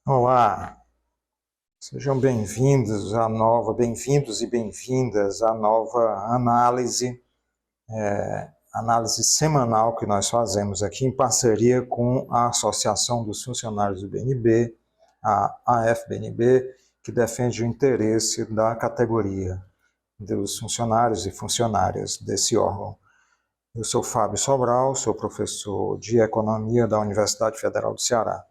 Olá, sejam bem-vindos e bem-vindas à nova análise semanal que nós fazemos aqui em parceria com a Associação dos Funcionários do BNB, a AFBNB, que defende o interesse da categoria dos funcionários e funcionárias desse órgão. Eu sou Fábio Sobral, sou professor de Economia da Universidade Federal do Ceará.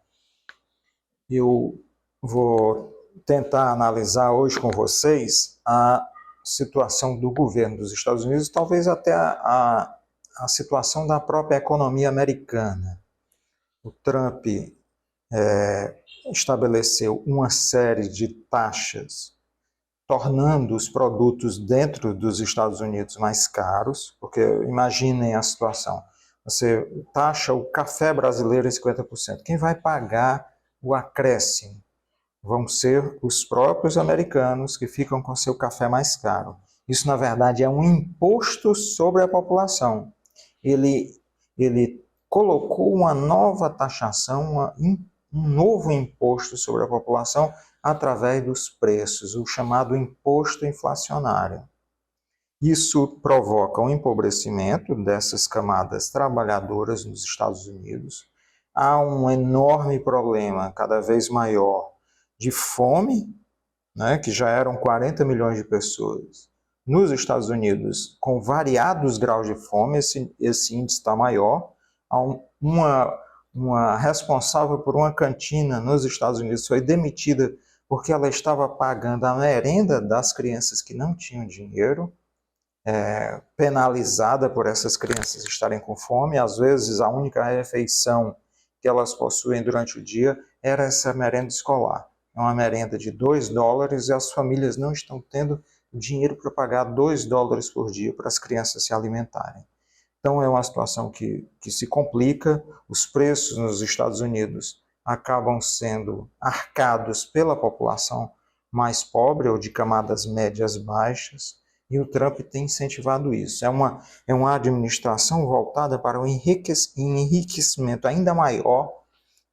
Eu vou tentar analisar hoje com vocês a situação do governo dos Estados Unidos, talvez até a situação da própria economia americana. O Trump estabeleceu uma série de taxas, tornando os produtos dentro dos Estados Unidos mais caros, porque imaginem a situação, você taxa o café brasileiro em 50%. Quem vai pagar o acréscimo? Vão ser os próprios americanos que ficam com seu café mais caro. Isso, na verdade, é um imposto sobre a população. Ele colocou uma nova taxação, um novo imposto sobre a população através dos preços, o chamado imposto inflacionário. Isso provoca um empobrecimento dessas camadas trabalhadoras nos Estados Unidos. Há um enorme problema, cada vez maior, de fome, né, que já eram 40 milhões de pessoas. Nos Estados Unidos, com variados graus de fome, esse índice está maior. Há uma responsável por uma cantina nos Estados Unidos foi demitida porque ela estava pagando a merenda das crianças que não tinham dinheiro, penalizada por essas crianças estarem com fome. Às vezes, a única refeição que elas possuem durante o dia era essa merenda escolar. É uma merenda de $2 e as famílias não estão tendo dinheiro para pagar $2 por dia para as crianças se alimentarem. Então é uma situação que se complica, os preços nos Estados Unidos acabam sendo arcados pela população mais pobre ou de camadas médias baixas, e o Trump tem incentivado isso. É uma administração voltada para o enriquecimento ainda maior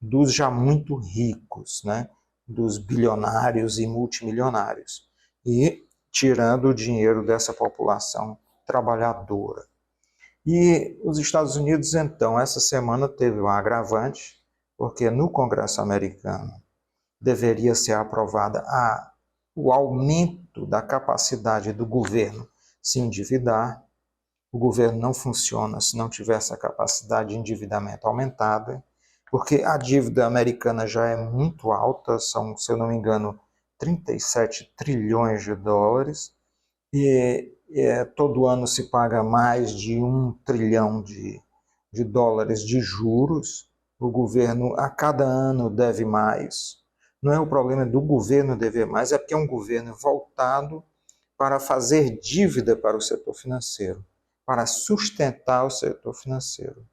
dos já muito ricos, né? Dos bilionários e multimilionários, e tirando o dinheiro dessa população trabalhadora. E os Estados Unidos, então, essa semana teve um agravante, porque no Congresso americano deveria ser aprovada o aumento da capacidade do governo se endividar. O governo não funciona se não tiver essa capacidade de endividamento aumentada, porque a dívida americana já é muito alta, são, se eu não me engano, 37 trilhões de dólares, e todo ano se paga mais de 1 trilhão de dólares de juros. O governo a cada ano deve mais. Não é o problema do governo dever mais, é porque é um governo voltado para fazer dívida para o setor financeiro, para sustentar o setor financeiro.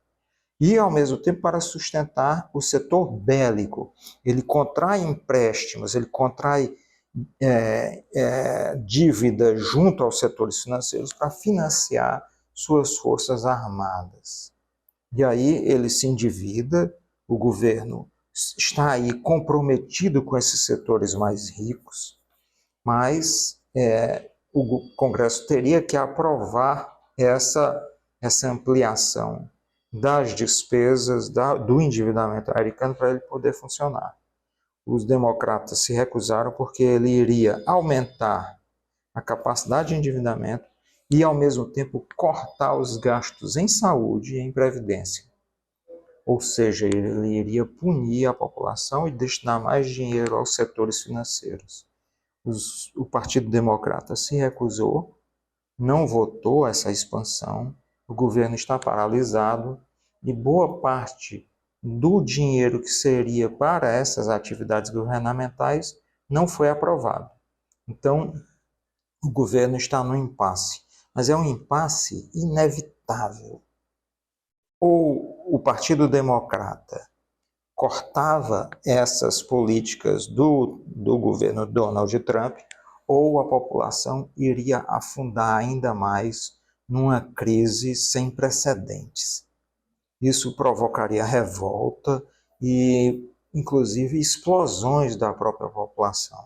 E, ao mesmo tempo, para sustentar o setor bélico. Ele contrai empréstimos, ele contrai dívida junto aos setores financeiros para financiar suas forças armadas. E aí ele se endivida, o governo está aí comprometido com esses setores mais ricos, mas o Congresso teria que aprovar essa ampliação das despesas do endividamento americano para ele poder funcionar. Os democratas se recusaram porque ele iria aumentar a capacidade de endividamento e, ao mesmo tempo, cortar os gastos em saúde e em previdência. Ou seja, ele iria punir a população e destinar mais dinheiro aos setores financeiros. O Partido Democrata se recusou, não votou essa expansão, o governo está paralisado e boa parte do dinheiro que seria para essas atividades governamentais não foi aprovado. Então, o governo está no impasse, mas é um impasse inevitável. Ou o Partido Democrata cortava essas políticas do governo Donald Trump, ou a população iria afundar ainda mais numa crise sem precedentes. Isso provocaria revolta e inclusive, explosões da própria população.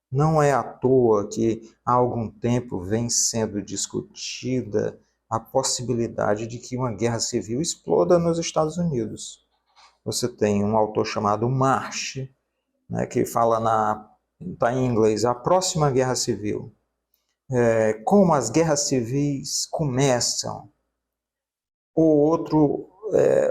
Não é à toa que há algum tempo vem sendo discutida a possibilidade de que uma guerra civil exploda nos Estados Unidos. Você tem um autor chamado Marsh, né, que fala está em inglês, A Próxima Guerra Civil. Como as guerras civis começam. Ou outro,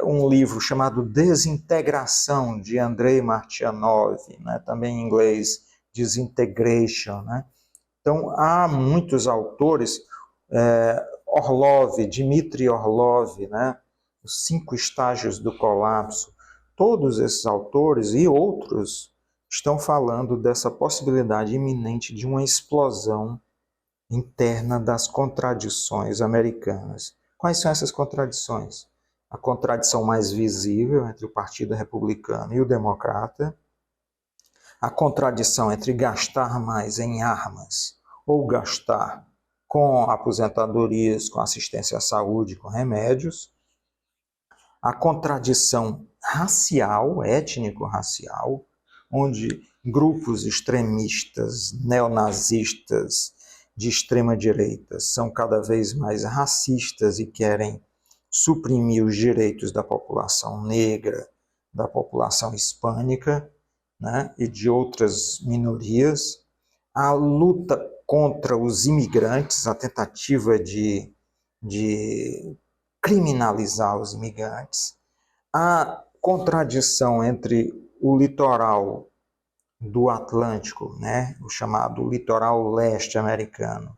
um livro chamado Desintegração, de Andrei Martyanov, né, também em inglês, Disintegration. Né? Então, há muitos autores, Dmitry Orlov, né, Os 5 Estágios do Colapso, todos esses autores e outros estão falando dessa possibilidade iminente de uma explosão interna das contradições americanas. Quais são essas contradições? A contradição mais visível entre o Partido Republicano e o Democrata, a contradição entre gastar mais em armas ou gastar com aposentadorias, com assistência à saúde, com remédios, a contradição racial, étnico-racial, onde grupos extremistas, neonazistas, de extrema-direita são cada vez mais racistas e querem suprimir os direitos da população negra, da população hispânica, né, e de outras minorias. A luta contra os imigrantes, a tentativa de criminalizar os imigrantes, a contradição entre o litoral do Atlântico, né, o chamado litoral leste americano,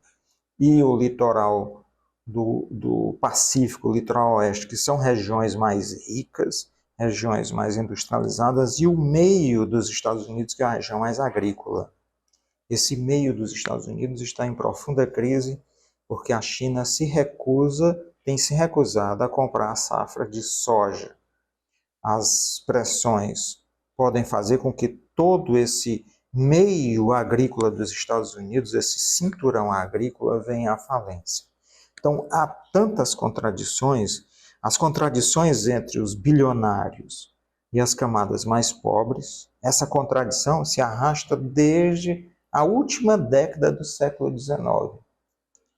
e o litoral do Pacífico, o litoral oeste, que são regiões mais ricas, regiões mais industrializadas, e o meio dos Estados Unidos, que é a região mais agrícola. Esse meio dos Estados Unidos está em profunda crise, porque a China tem se recusado a comprar a safra de soja. As pressões podem fazer com que todo esse meio agrícola dos Estados Unidos, esse cinturão agrícola, venha à falência. Então, há tantas contradições, as contradições entre os bilionários e as camadas mais pobres, essa contradição se arrasta desde a última década do século XIX.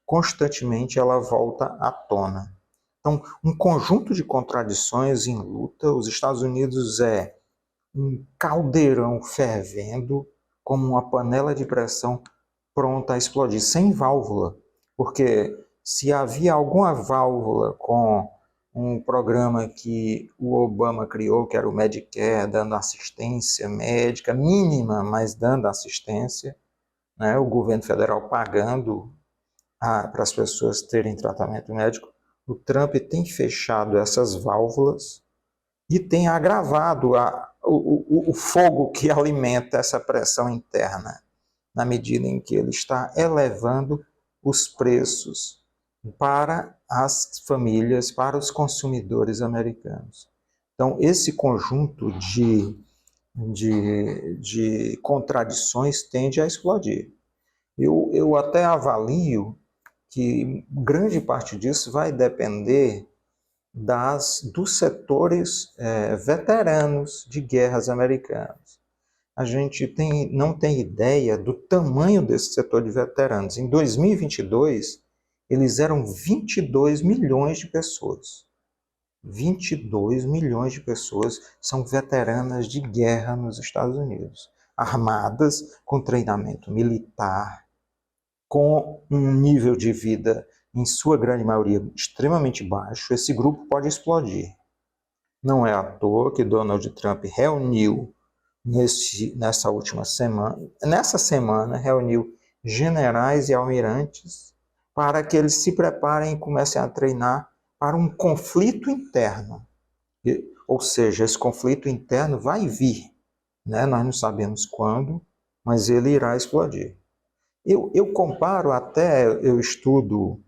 Constantemente ela volta à tona. Então, um conjunto de contradições em luta. Os Estados Unidos é um caldeirão fervendo, como uma panela de pressão pronta a explodir, sem válvula. Porque se havia alguma válvula com um programa que o Obama criou, que era o Medicare, dando assistência médica mínima, mas dando assistência, né, o governo federal pagando para as pessoas terem tratamento médico, o Trump tem fechado essas válvulas e tem agravado o fogo que alimenta essa pressão interna, na medida em que ele está elevando os preços para as famílias, para os consumidores americanos. Então, esse conjunto de contradições tende a explodir. Eu até avalio que grande parte disso vai depender dos setores veteranos de guerras americanas. A gente não tem ideia do tamanho desse setor de veteranos. Em 2022, eles eram 22 milhões de pessoas. 22 milhões de pessoas são veteranas de guerra nos Estados Unidos, armadas, com treinamento militar, com um nível de vida, em sua grande maioria, extremamente baixo. Esse grupo pode explodir. Não é à toa que Donald Trump reuniu nessa semana, reuniu generais e almirantes para que eles se preparem e comecem a treinar para um conflito interno. Ou seja, esse conflito interno vai vir, né? Nós não sabemos quando, mas ele irá explodir. Eu comparo até, eu estudo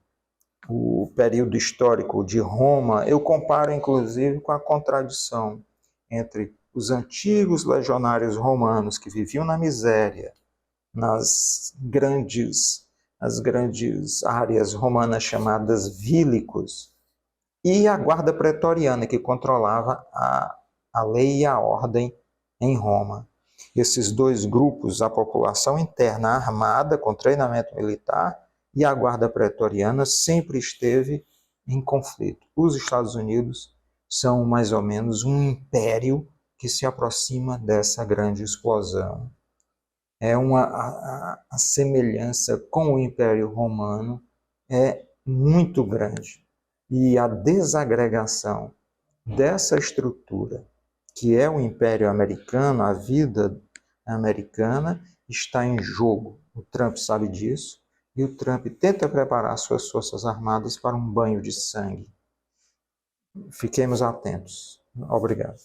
o período histórico de Roma, eu comparo inclusive com a contradição entre os antigos legionários romanos que viviam na miséria, nas grandes áreas romanas chamadas vílicos, e a guarda pretoriana que controlava a lei e a ordem em Roma. Esses dois grupos, a população interna armada com treinamento militar e a guarda pretoriana, sempre esteve em conflito. Os Estados Unidos são mais ou menos um império que se aproxima dessa grande explosão. A semelhança com o Império Romano é muito grande. E a desagregação dessa estrutura, que é o Império Americano, a vida americana, está em jogo. O Trump sabe disso e o Trump tenta preparar suas forças armadas para um banho de sangue. Fiquemos atentos. Obrigado.